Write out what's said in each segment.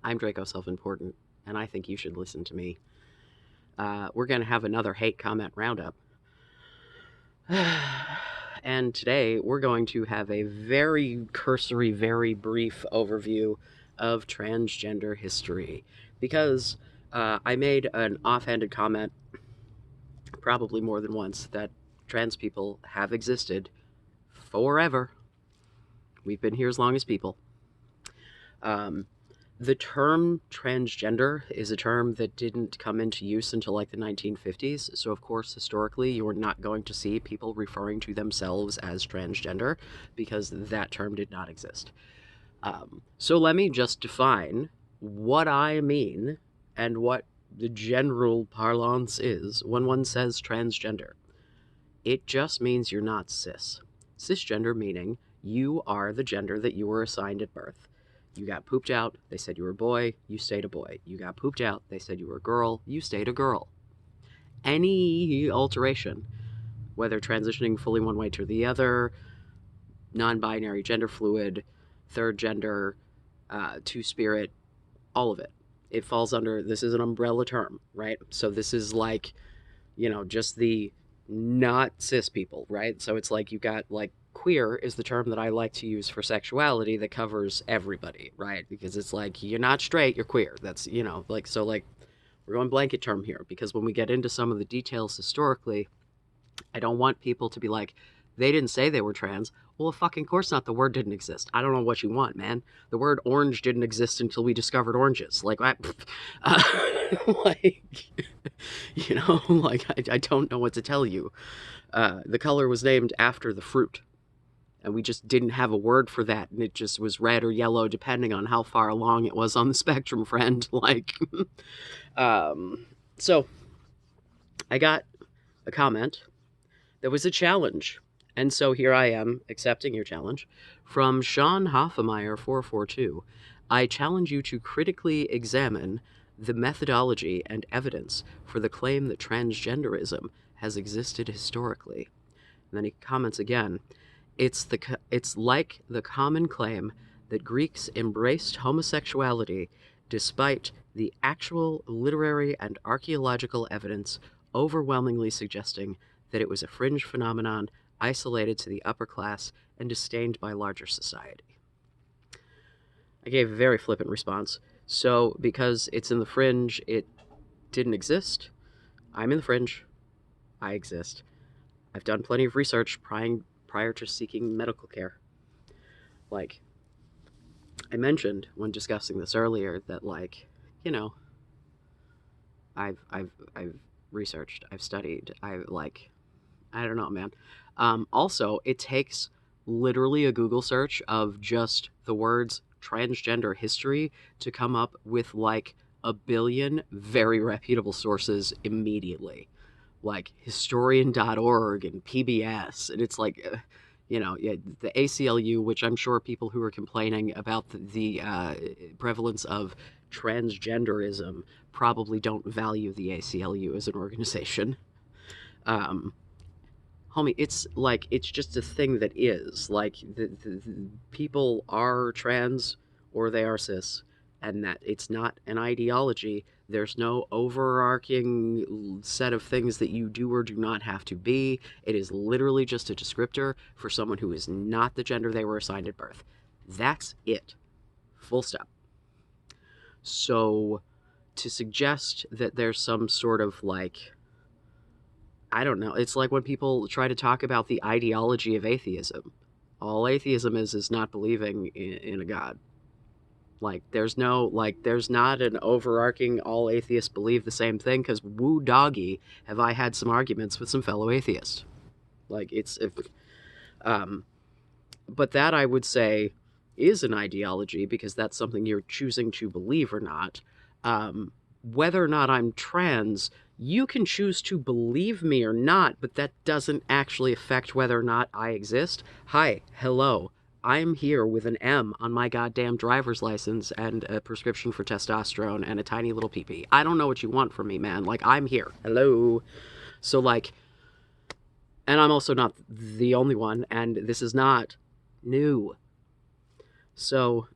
I'm Draco Self-Important, and I think you should listen to me. We're going to have another hate comment roundup. And today we're going to have a very cursory, very brief overview of transgender history. Because I made an offhanded comment, probably more than once, that trans people have existed forever. We've been here as long as people. The term transgender is a term that didn't come into use until like the 1950s. So, of course, historically, you're not going to see people referring to themselves as transgender because that term did not exist. So, let me just define what I mean and what the general parlance is when one says transgender. It just means you're not cis. Cisgender meaning you are the gender that you were assigned at birth. You got pooped out, they said you were a boy, you stayed a boy. You got pooped out, they said you were a girl, you stayed a girl. Any alteration, whether transitioning fully one way to the other, non-binary, gender fluid, third gender, two-spirit, all of it. It falls under, this is an umbrella term, right? So this is like, just the not cis people, right? So it's like you got like queer is the term that I like to use for sexuality that covers everybody, right? Because it's like you're not straight, you're queer. That's, like, so like we're going blanket term here because when we get into some of the details historically, I don't want people to be like, they didn't say they were trans. Well, of fucking course not. The word didn't exist. I don't know what you want, man. The word orange didn't exist until we discovered oranges. Like, like, like I don't know what to tell you. The color was named after the fruit, and we just didn't have a word for that, and it just was red or yellow depending on how far along it was on the spectrum, friend. Like, so I got a comment that was a challenge. And so here I am accepting your challenge. From Sean Hoffmeyer 442, I challenge you to critically examine the methodology and evidence for the claim that transgenderism has existed historically. And then he comments again, it's like the common claim that Greeks embraced homosexuality despite the actual literary and archaeological evidence overwhelmingly suggesting that it was a fringe phenomenon isolated to the upper class and disdained by larger society. I gave a very flippant response. So, because it's in the fringe, it didn't exist. I'm in the fringe. I exist. I've done plenty of research prior to seeking medical care. Like, I mentioned when discussing this earlier that, like, I've researched, I've studied, I don't know, man. Also, it takes literally a Google search of just the words transgender history to come up with like a billion very reputable sources immediately, like historian.org and PBS. And it's like, yeah, the ACLU, which I'm sure people who are complaining about the prevalence of transgenderism probably don't value the ACLU as an organization. Um, Homie, it's like it's just a thing that is like the people are trans or they are cis, and that it's not an ideology. There's no overarching set of things that you do or do not have to be. It is literally just a descriptor for someone who is not the gender they were assigned at birth. That's it. Full stop. So to suggest that there's some sort of like, I don't know. It's like when people try to talk about the ideology of atheism. All atheism is not believing in a god. Like, there's not an overarching all atheists believe the same thing, because woo doggy, have I had some arguments with some fellow atheists. Like, but that I would say is an ideology, because that's something you're choosing to believe or not. Whether or not I'm trans, you can choose to believe me or not, but that doesn't actually affect whether or not I exist. Hi, hello. I'm here with an M on my goddamn driver's license and a prescription for testosterone and a tiny little pee-pee. I don't know what you want from me, man. Like, I'm here. Hello. So, like, and I'm also not the only one, and this is not new. So,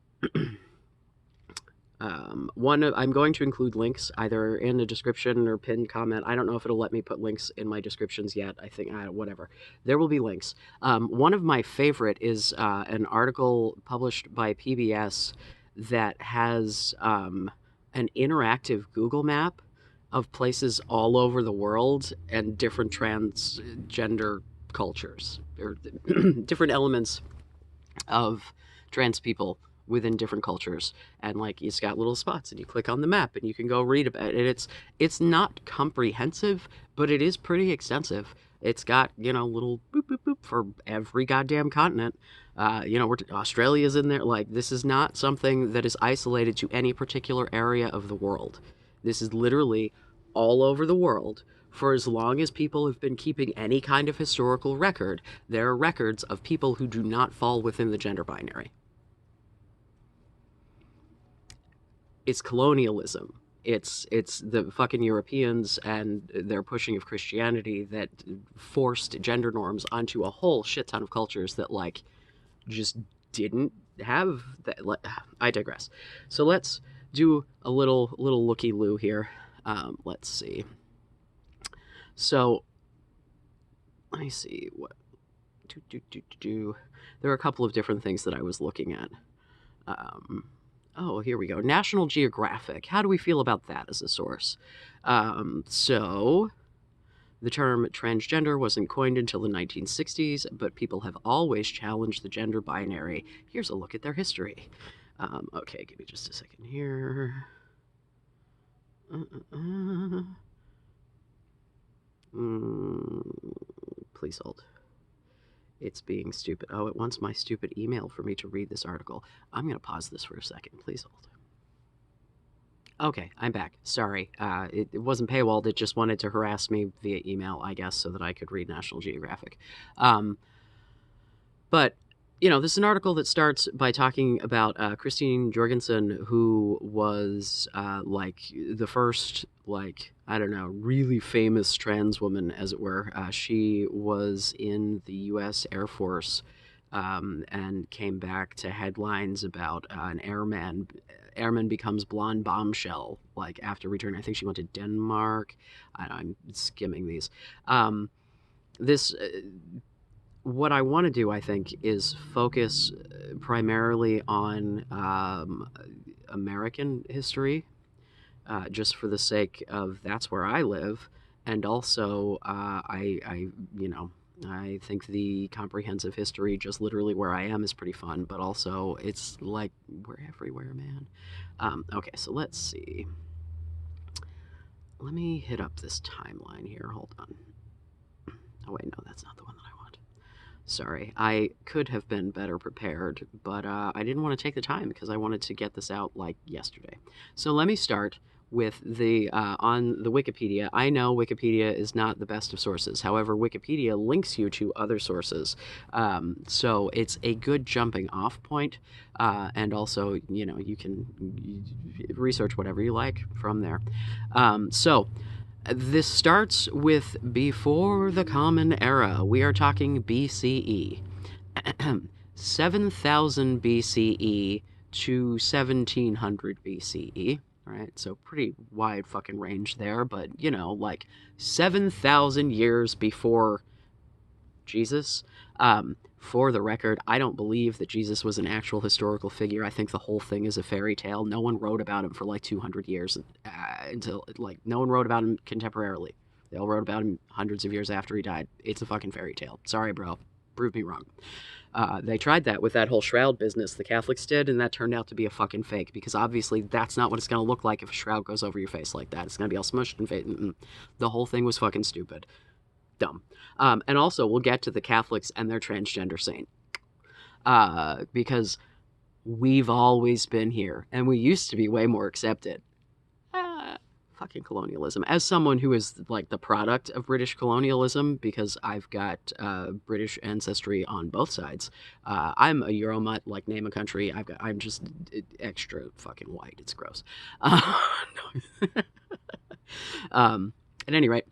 I'm going to include links either in the description or pinned comment. I don't know if it'll let me put links in my descriptions yet. I think whatever. There will be links. One of my favorite is an article published by PBS that has an interactive Google map of places all over the world and different transgender cultures or different elements of trans people within different cultures, and like it's got little spots and you click on the map and you can go read about it. It's not comprehensive, but it is pretty extensive. It's got, little boop boop boop for every goddamn continent. Australia's in there. Like, this is not something that is isolated to any particular area of the world. This is literally all over the world. For as long as people have been keeping any kind of historical record, there are records of people who do not fall within the gender binary. It's colonialism. It's the fucking Europeans and their pushing of Christianity that forced gender norms onto a whole shit ton of cultures that, like, just didn't have that. I digress. So let's do a little looky-loo here. Let's see. So let me see what. There are a couple of different things that I was looking at. Oh, here we go. National Geographic. How do we feel about that as a source? So the term transgender wasn't coined until the 1960s, but people have always challenged the gender binary. Here's a look at their history. Okay, give me just a second here. Please hold. It's being stupid. Oh, it wants my stupid email for me to read this article. I'm going to pause this for a second. Please hold. Okay, I'm back. Sorry. It wasn't paywalled. It just wanted to harass me via email, I guess, so that I could read National Geographic. But, this is an article that starts by talking about Christine Jorgensen, who was, the first, really famous trans woman, as it were. She was in the U.S. Air Force and came back to headlines about an airman becomes blonde bombshell, after returning. I think she went to Denmark. I'm skimming these. What I want to do, I think, is focus primarily on American history, just for the sake of that's where I live, and also I think the comprehensive history, just literally where I am, is pretty fun, but also it's like we're everywhere, man. Okay, so let's see. Let me hit up this timeline here. Hold on. Oh wait, no, that's not the one that I want. Sorry, I could have been better prepared, but I didn't want to take the time because I wanted to get this out yesterday. So let me start with the on the Wikipedia. I know Wikipedia is not the best of sources. However, Wikipedia links you to other sources, so it's a good jumping off point. And also, you can research whatever you like from there. So this starts with before the Common Era. We are talking BCE. 7,000 BCE to 1700 BCE. Right, so pretty wide fucking range there, but 7,000 years before Jesus. For the record, I don't believe that Jesus was an actual historical figure. I think the whole thing is a fairy tale. No one wrote about him for 200 years until no one wrote about him contemporarily. They all wrote about him hundreds of years after he died. It's a fucking fairy tale. Sorry, bro. Prove me wrong. They tried that with that whole shroud business the Catholics did, and that turned out to be a fucking fake, because obviously that's not what it's going to look like if a shroud goes over your face like that. It's going to be all smushed and fake. The whole thing was fucking stupid. Dumb. And also, we'll get to the Catholics and their transgender saint. Because we've always been here, and we used to be way more accepted. Fucking colonialism. As someone who is the product of British colonialism, because I've got British ancestry on both sides, I'm a Euromut, name a country. I'm just extra fucking white. It's gross. At any rate,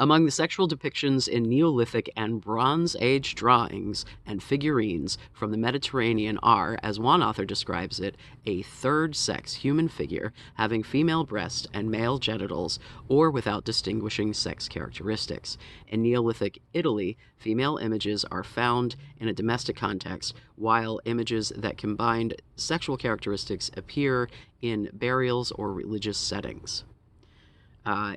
Among the sexual depictions in Neolithic and Bronze Age drawings and figurines from the Mediterranean are, as one author describes it, a third sex human figure having female breasts and male genitals or without distinguishing sex characteristics. In Neolithic Italy, female images are found in a domestic context, while images that combine sexual characteristics appear in burials or religious settings.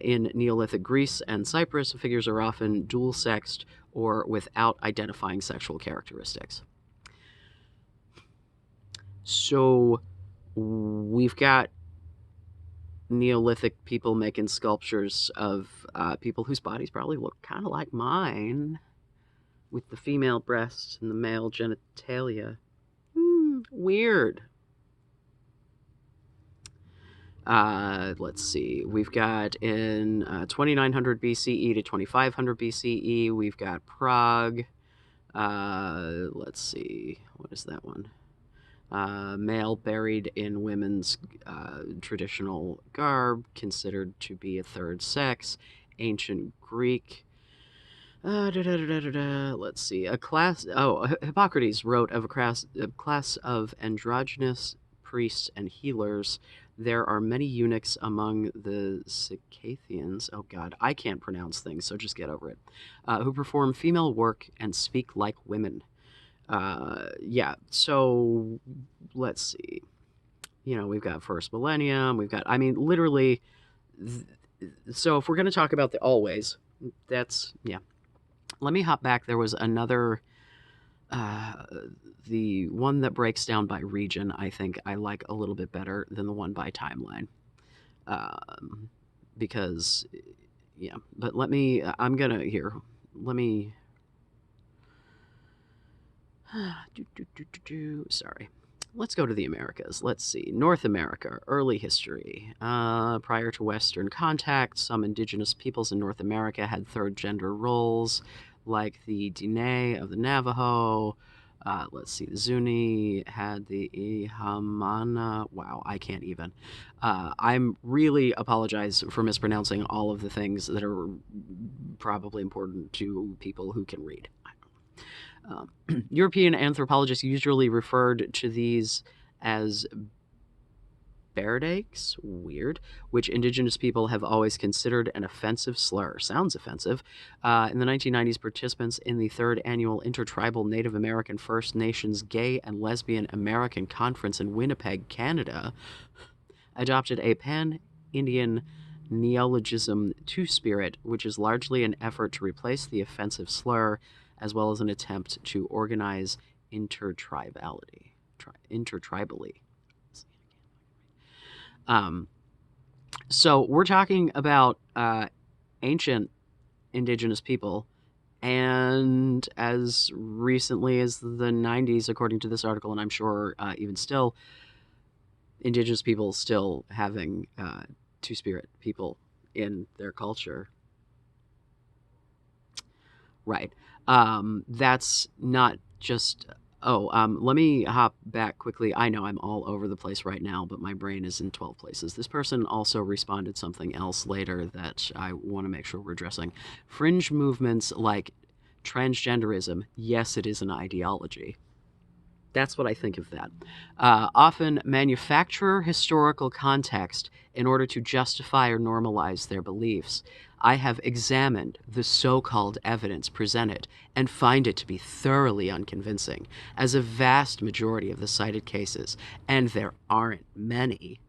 In Neolithic Greece and Cyprus, figures are often dual-sexed or without identifying sexual characteristics. So we've got Neolithic people making sculptures of people whose bodies probably look kind of like mine, with the female breasts and the male genitalia. Weird. Let's see. We've got in 2900 BCE to 2500 BCE, we've got Prague. Let's see. What is that one? Male buried in women's traditional garb, considered to be a third sex. Ancient Greek. Let's see. Hippocrates wrote of a class of androgynous priests and healers. There are many eunuchs among the Circassians. Oh God, I can't pronounce things, so just get over it. Who perform female work and speak like women. Yeah, so let's see. We've got first millennium. We've got, literally. So if we're going to talk about the always, yeah. Let me hop back. There was another, the one that breaks down by region, I think I like a little bit better than the one by timeline. Because, yeah, but let me sorry. Let's go to the Americas. Let's see. North America, early history. Prior to Western contact, some indigenous peoples in North America had third gender roles, like the Diné of the Navajo. Let's see. The Zuni had the Ihamana. Wow, I can't even. I'm really apologize for mispronouncing all of the things that are probably important to people who can read. European anthropologists usually referred to these as berdakes, weird, which indigenous people have always considered an offensive slur. Sounds offensive. In the 1990s, participants in the third annual Intertribal Native American First Nations Gay and Lesbian American Conference in Winnipeg, Canada, adopted a pan-Indian neologism two-spirit, which is largely an effort to replace the offensive slur, as well as an attempt to organize intertribally. So we're talking about ancient indigenous people, and as recently as the 90s, according to this article, and I'm sure even still, indigenous people still having two-spirit people in their culture. Right. That's not just... let me hop back quickly. I know I'm all over the place right now, but my brain is in 12 places. This person also responded something else later that I want to make sure we're addressing. Fringe movements like transgenderism, yes, it is an ideology. That's what I think of that. Often manufacture historical context in order to justify or normalize their beliefs. I have examined the so-called evidence presented and find it to be thoroughly unconvincing, as a vast majority of the cited cases, and there aren't many,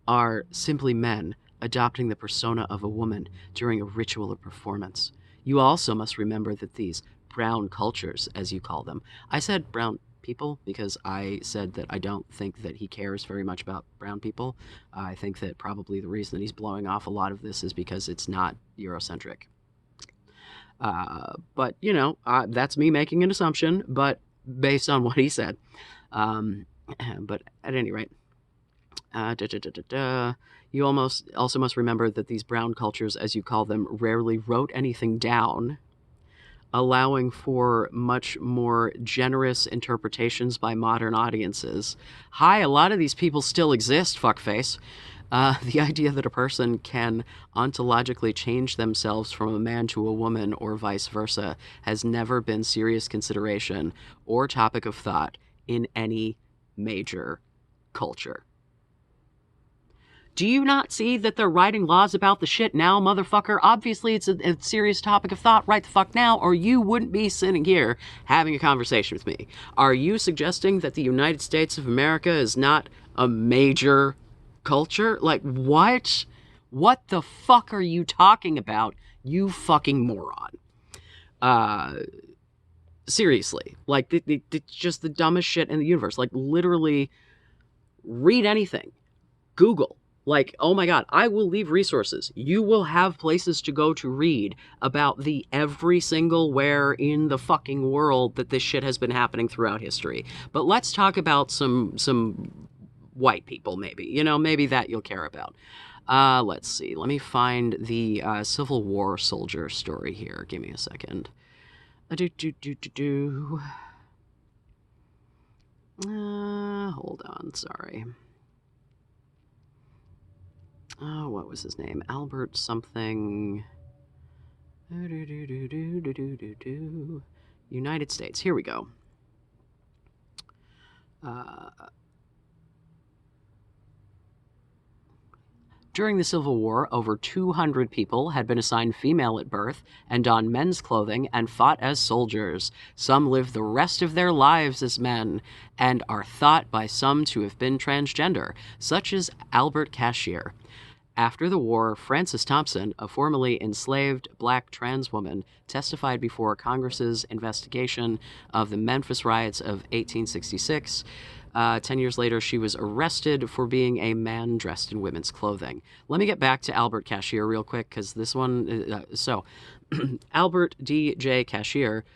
are simply men adopting the persona of a woman during a ritual or performance. You also must remember that these brown cultures, as you call them, I said brown people because I said that I don't think that he cares very much about brown people. I think that probably the reason that he's blowing off a lot of this is because it's not Eurocentric. But, that's me making an assumption, but based on what he said. But at any rate, you also must remember that these brown cultures, as you call them, rarely wrote anything down, allowing for much more generous interpretations by modern audiences. Hi, a lot of these people still exist, fuckface. The idea that a person can ontologically change themselves from a man to a woman or vice versa has never been serious consideration or topic of thought in any major culture. Do you not see that they're writing laws about the shit now, motherfucker? Obviously, it's a serious topic of thought right the fuck now, or you wouldn't be sitting here having a conversation with me. Are you suggesting that the United States of America is not a major culture? Like, what? What the fuck are you talking about, you fucking moron? Uh, Seriously. Like, it's just the dumbest shit in the universe. Like, literally, read anything. Google. Like, oh my God, I will leave resources. You will have places to go to read about the every single where in the fucking world that this shit has been happening throughout history. But let's talk about some white people, maybe. You know, maybe that you'll care about. Let's see. Let me find the Civil War soldier story here. Give me a second. Hold on, sorry. Oh, what was his name? Albert something. United States. Here we go. During the Civil War, over 200 people had been assigned female at birth and donned men's clothing and fought as soldiers. Some lived the rest of their lives as men and are thought by some to have been transgender, such as Albert Cashier. After the war, Frances Thompson, a formerly enslaved black trans woman, testified before Congress's investigation of the Memphis riots of 1866. 10 years later, she was arrested for being a man dressed in women's clothing. Let me get back to Albert Cashier real quick, because this one... Albert D.J. Cashier,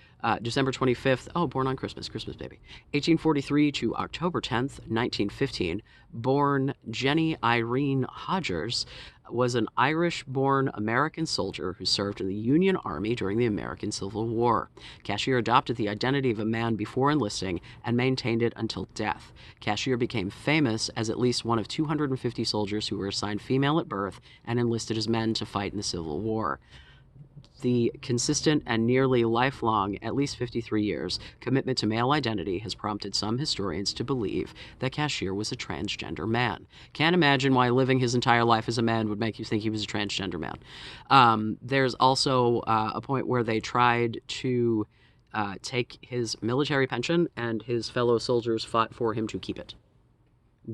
December 25th, born on Christmas baby, 1843 to October 10th, 1915, born Jenny Irene Hodgers, was an Irish-born American soldier who served in the Union Army during the American Civil War. Cashier adopted the identity of a man before enlisting and maintained it until death. Cashier became famous as at least one of 250 soldiers who were assigned female at birth and enlisted as men to fight in the Civil War. The consistent and nearly lifelong, at least 53 years, commitment to male identity has prompted some historians to believe that Cashier was a transgender man. Can't imagine why living his entire life as a man would make you think he was a transgender man. There's also a point where they tried to take his military pension, and his fellow soldiers fought for him to keep it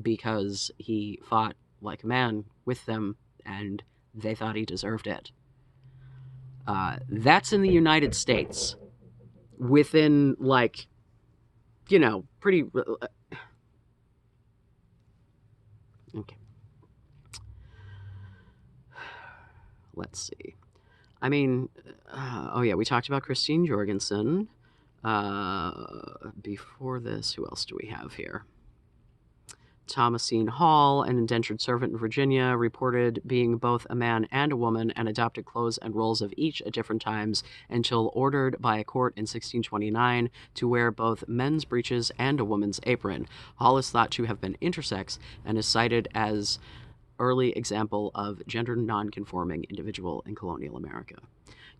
because he fought like a man with them, and they thought he deserved it. That's in the United States. Within, like, you know, pretty... Okay. Let's see. I mean, oh yeah, we talked about Christine Jorgensen. Before this, who else do we have here? Thomasine Hall, an indentured servant in Virginia, reported being both a man and a woman and adopted clothes and roles of each at different times until ordered by a court in 1629 to wear both men's breeches and a woman's apron. Hall is thought to have been intersex and is cited as early example of gender non-conforming individual in colonial America.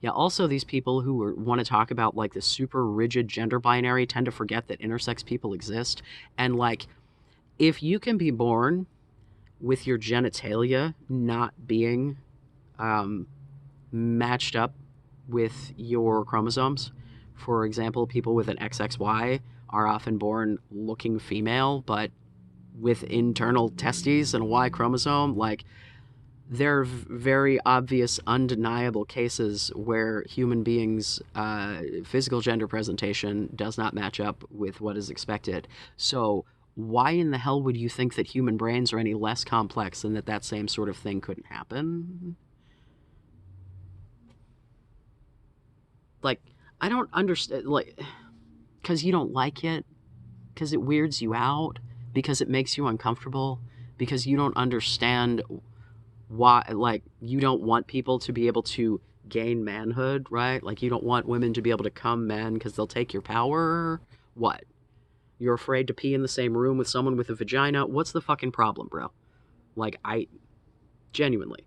Yeah, also these people who want to talk about, like, the super rigid gender binary tend to forget that intersex people exist, and, like, if you can be born with your genitalia not being matched up with your chromosomes, for example, people with an XXY are often born looking female, but with internal testes and a Y chromosome, like, there are very obvious, undeniable cases where human beings' physical gender presentation does not match up with what is expected. So why in the hell would you think that human brains are any less complex and that that same sort of thing couldn't happen? Like, I don't understand, like, because you don't like it, because it weirds you out, because it makes you uncomfortable, because you don't understand why, like, you don't want people to be able to gain manhood, right? Like, you don't want women to be able to come men because they'll take your power. What? You're afraid to pee in the same room with someone with a vagina? What's the fucking problem, bro? Like, Genuinely.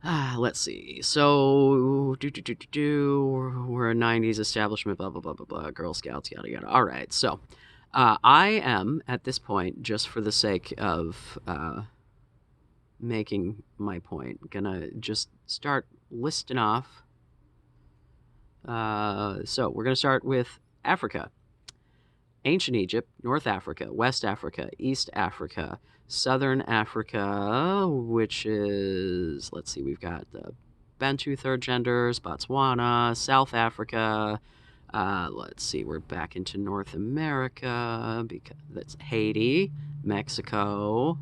Let's see. So, we're a 90s establishment, blah, blah, blah, blah, blah, Girl Scouts, yada, yada. All right. So, I am, at this point, just for the sake of making my point, gonna just start listing off. So, we're gonna start with Africa. Ancient Egypt, North Africa, West Africa, East Africa, Southern Africa, which is, let's see, we've got the Bantu third genders, Botswana, South Africa. Let's see, we're back into North America, because that's Haiti, Mexico.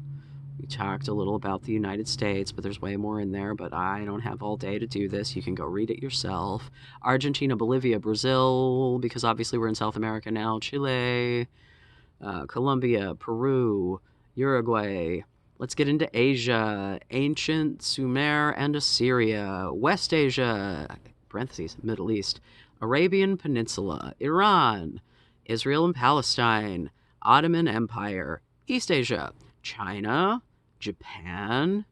We talked a little about the United States, but there's way more in there, but I don't have all day to do this. You can go read it yourself. Argentina, Bolivia, Brazil, because obviously we're in South America now, Chile, Colombia, Peru, Uruguay. Let's get into Asia. Ancient Sumer and Assyria. West Asia, parentheses, Middle East. Arabian Peninsula. Iran. Israel and Palestine. Ottoman Empire. East Asia. China. Japan.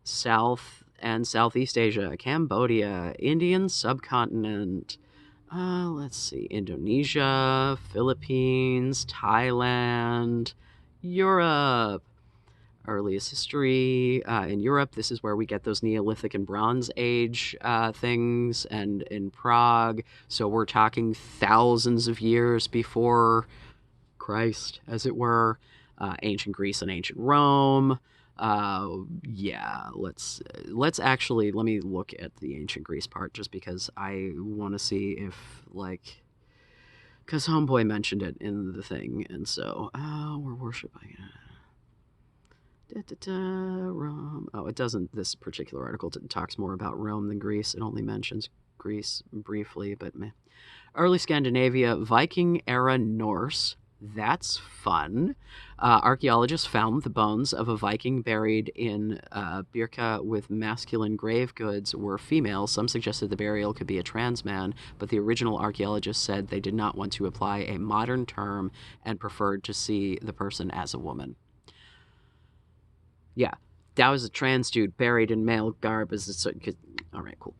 South and Southeast Asia. Cambodia. Indian subcontinent. Let's see, Indonesia, Philippines, Thailand, Europe. Earliest history in Europe. This is where we get those Neolithic and Bronze Age things, and in Prague. So we're talking thousands of years before Christ, as it were. Ancient Greece and ancient Rome. Yeah, let's actually, let me look at the ancient Greece part, just because I want to see if, like, because Homeboy mentioned it in the thing, and so we're worshiping Rome. Oh, it doesn't. This particular article talks more about Rome than Greece. It only mentions Greece briefly, but meh. Early Scandinavia, Viking era Norse. That's fun. Archaeologists found the bones of a Viking buried in Birka with masculine grave goods were female. Some suggested the burial could be a trans man, but the original archaeologists said they did not want to apply a modern term and preferred to see the person as a woman. Yeah, that was a trans dude buried in male garb. All right, cool.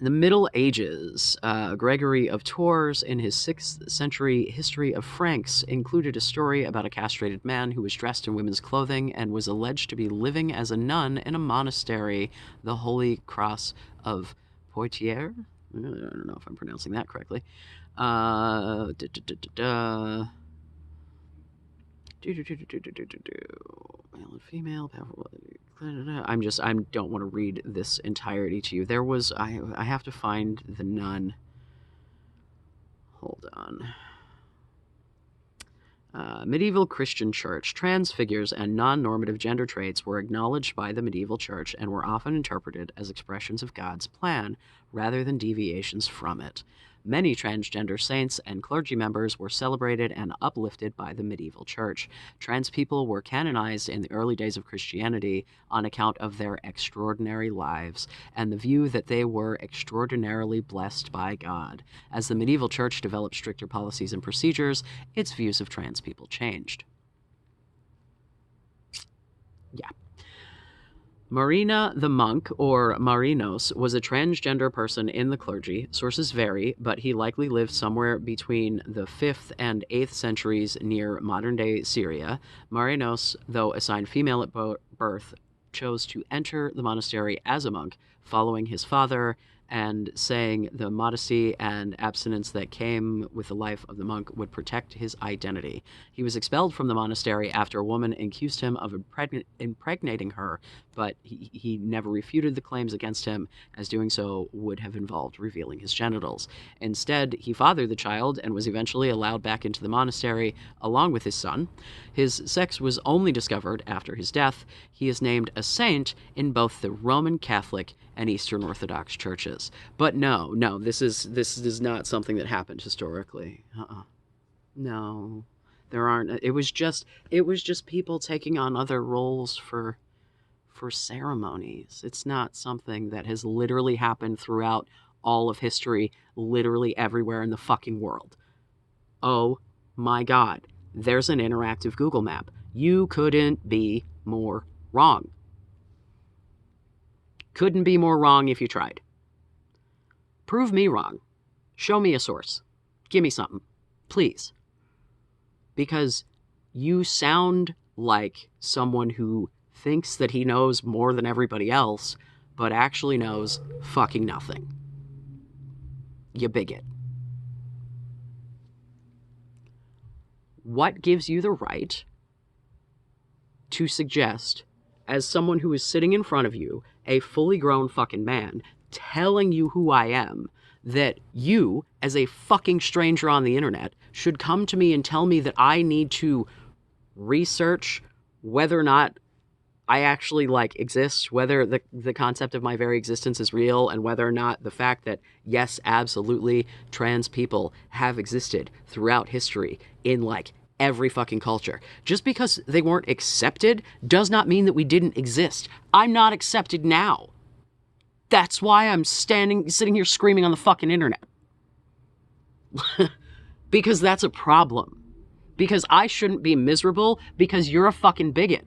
The Middle Ages. Gregory of Tours, in his 6th century History of Franks, included a story about a castrated man who was dressed in women's clothing and was alleged to be living as a nun in a monastery, the Holy Cross of Poitiers. I don't know if I'm pronouncing that correctly. Male and female. I don't want to read this entirety to you. There was, I have to find the nun. Hold on. Medieval Christian Church. Trans figures and non-normative gender traits were acknowledged by the medieval church and were often interpreted as expressions of God's plan rather than deviations from it. Many transgender saints and clergy members were celebrated and uplifted by the medieval church. Trans people were canonized in the early days of Christianity on account of their extraordinary lives and the view that they were extraordinarily blessed by God. As the medieval church developed stricter policies and procedures, its views of trans people changed. Yeah. Marina the monk, or Marinos, was a transgender person in the clergy. Sources vary, but he likely lived somewhere between the 5th and 8th centuries near modern-day Syria. Marinos, though assigned female at birth, chose to enter the monastery as a monk, following his father and saying the modesty and abstinence that came with the life of the monk would protect his identity. He was expelled from the monastery after a woman accused him of impregnating her, but he never refuted the claims against him, as doing so would have involved revealing his genitals. Instead, he fathered the child and was eventually allowed back into the monastery along with his son. His sex was only discovered after his death. He is named a saint in both the Roman Catholic and Eastern Orthodox churches. But no, this is not something that happened historically. No, there aren't. It was just people taking on other roles for ceremonies. It's not something that has literally happened throughout all of history, literally everywhere in the fucking world. Oh my God. there's an interactive Google map. You couldn't be more wrong. Couldn't be more wrong if you tried. Prove me wrong. Show me a source. Give me something. Please. Because you sound like someone who thinks that he knows more than everybody else, but actually knows fucking nothing. You bigot. What gives you the right to suggest, as someone who is sitting in front of you, a fully grown fucking man, telling you who I am, that you, as a fucking stranger on the internet, should come to me and tell me that I need to research whether or not I actually exist, whether the concept of my very existence is real, and whether or not the fact that, yes, absolutely, trans people have existed throughout history in every fucking culture. Just because they weren't accepted does not mean that we didn't exist. I'm not accepted now. That's why I'm sitting here screaming on the fucking internet. Because that's a problem. Because I shouldn't be miserable because you're a fucking bigot.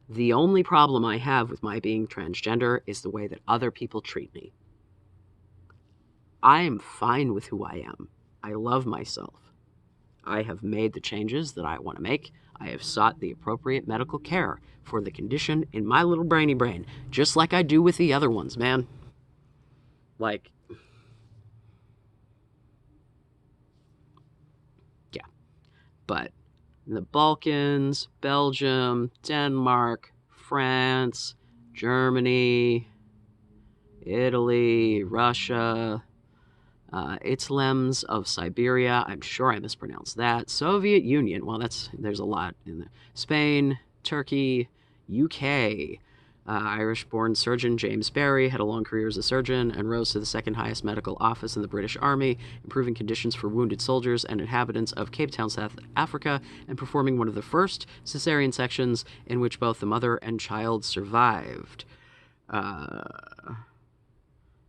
The only problem I have with my being transgender is the way that other people treat me. I am fine with who I am. I love myself. I have made the changes that I want to make. I have sought the appropriate medical care for the condition in my little brainy brain, just like I do with the other ones, man. Yeah. But the Balkans, Belgium, Denmark, France, Germany, Italy, Russia, Itzlems of Siberia, I'm sure I mispronounced that, Soviet Union, well, there's a lot in there, Spain, Turkey, UK, Irish-born surgeon James Barry had a long career as a surgeon and rose to the second highest medical office in the British Army, improving conditions for wounded soldiers and inhabitants of Cape Town, South Africa, and performing one of the first cesarean sections in which both the mother and child survived.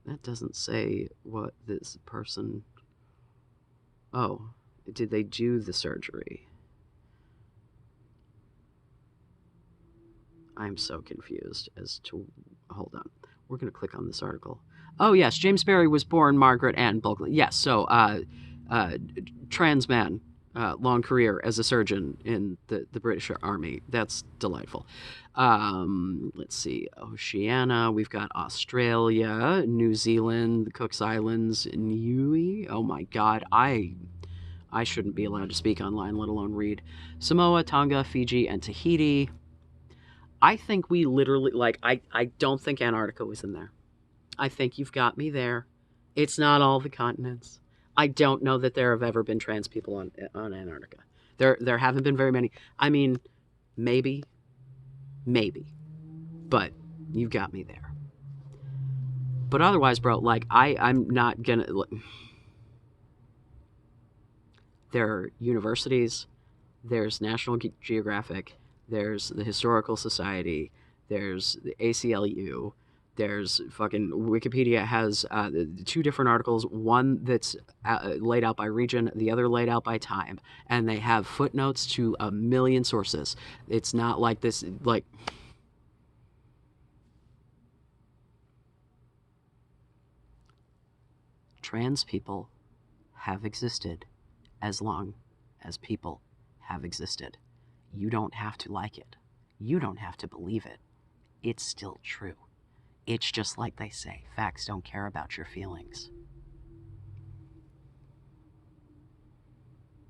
That doesn't say what this person... Oh, did they do the surgery? I'm so confused as to... Hold on. We're going to click on this article. Oh, yes. James Barry was born Margaret Ann Bulkley. Yes, so trans man, long career as a surgeon in the British Army. That's delightful. Let's see. Oceania. We've got Australia, New Zealand, the Cook's Islands, Niue. Oh, my God. I shouldn't be allowed to speak online, let alone read. Samoa, Tonga, Fiji, and Tahiti. I think we literally, I don't think Antarctica was in there. I think you've got me there. It's not all the continents. I don't know that there have ever been trans people on Antarctica. There haven't been very many. I mean, maybe. But you've got me there. But otherwise, bro, I'm not gonna... There are universities. There's National Geographic. There's the Historical Society, there's the ACLU, there's fucking Wikipedia has 2 different articles, one that's laid out by region, the other laid out by time, and they have footnotes to a million sources. It's not like this, trans people have existed as long as people have existed. You don't have to like it. You don't have to believe it. It's still true. It's just like they say, facts don't care about your feelings.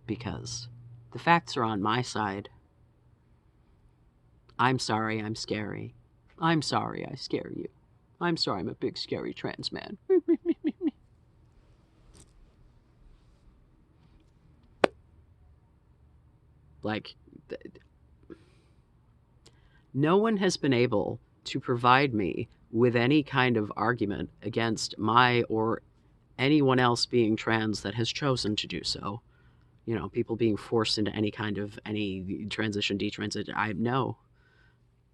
Because the facts are on my side. I'm sorry I'm scary. I'm sorry I scare you. I'm sorry I'm a big scary trans man. No one has been able to provide me with any kind of argument against my or anyone else being trans that has chosen to do so. People being forced into any transition, detransition. No.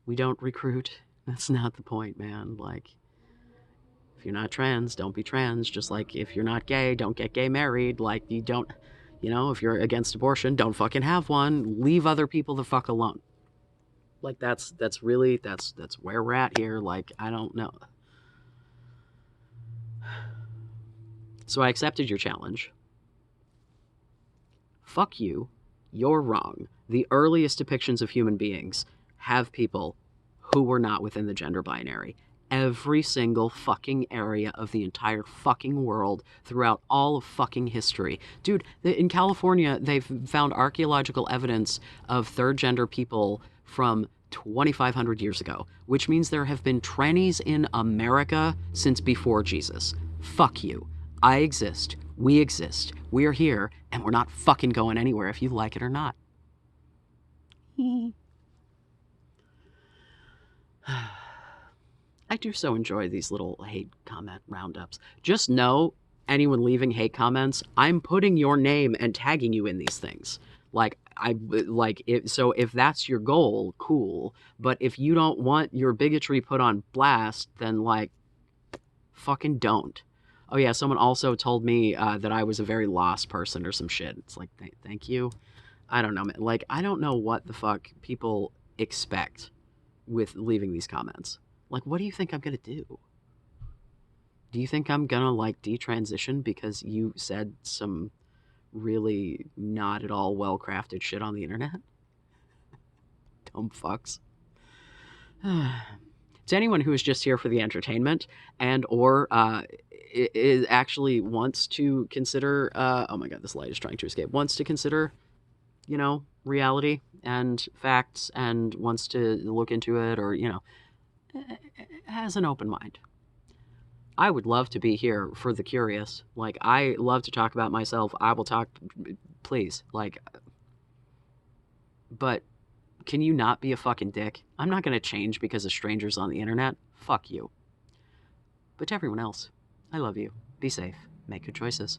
We don't recruit. That's not the point, man. If you're not trans, don't be trans. Just like if you're not gay, don't get gay married. You You know, if you're against abortion, don't fucking have one. Leave other people the fuck alone. Like that's really that's where we're at here. Like I don't know. So I accepted your challenge. Fuck you. You're wrong. The earliest depictions of human beings have people who were not within the gender binary. Every single fucking area of the entire fucking world throughout all of fucking history. Dude, in California, they've found archaeological evidence of third gender people from 2,500 years ago, which means there have been trannies in America since before Jesus. Fuck you. I exist. We exist. We're here, and we're not fucking going anywhere if you like it or not. I do so enjoy these little hate comment roundups. Just know, anyone leaving hate comments, I'm putting your name and tagging you in these things. So if that's your goal, cool. But if you don't want your bigotry put on blast, then like, fucking don't. Oh yeah, someone also told me that I was a very lost person or some shit. It's like, thank you. I don't know, man. Like, I don't know what the fuck people expect with leaving these comments. Like, what do you think I'm gonna do? Do you think I'm gonna, like, detransition because you said some really not at all well-crafted shit on the internet? Dumb fucks. To anyone who is just here for the entertainment and or is actually wants to consider, oh my god, this light is trying to escape, wants to consider, you know, reality and facts and wants to look into it or, you know, has an open mind. I would love to be here for the curious. Like, I love to talk about myself. I will talk, please. Like, but can you not be a fucking dick? I'm not going to change because of strangers on the internet. Fuck you. But to everyone else, I love you. Be safe. Make good choices.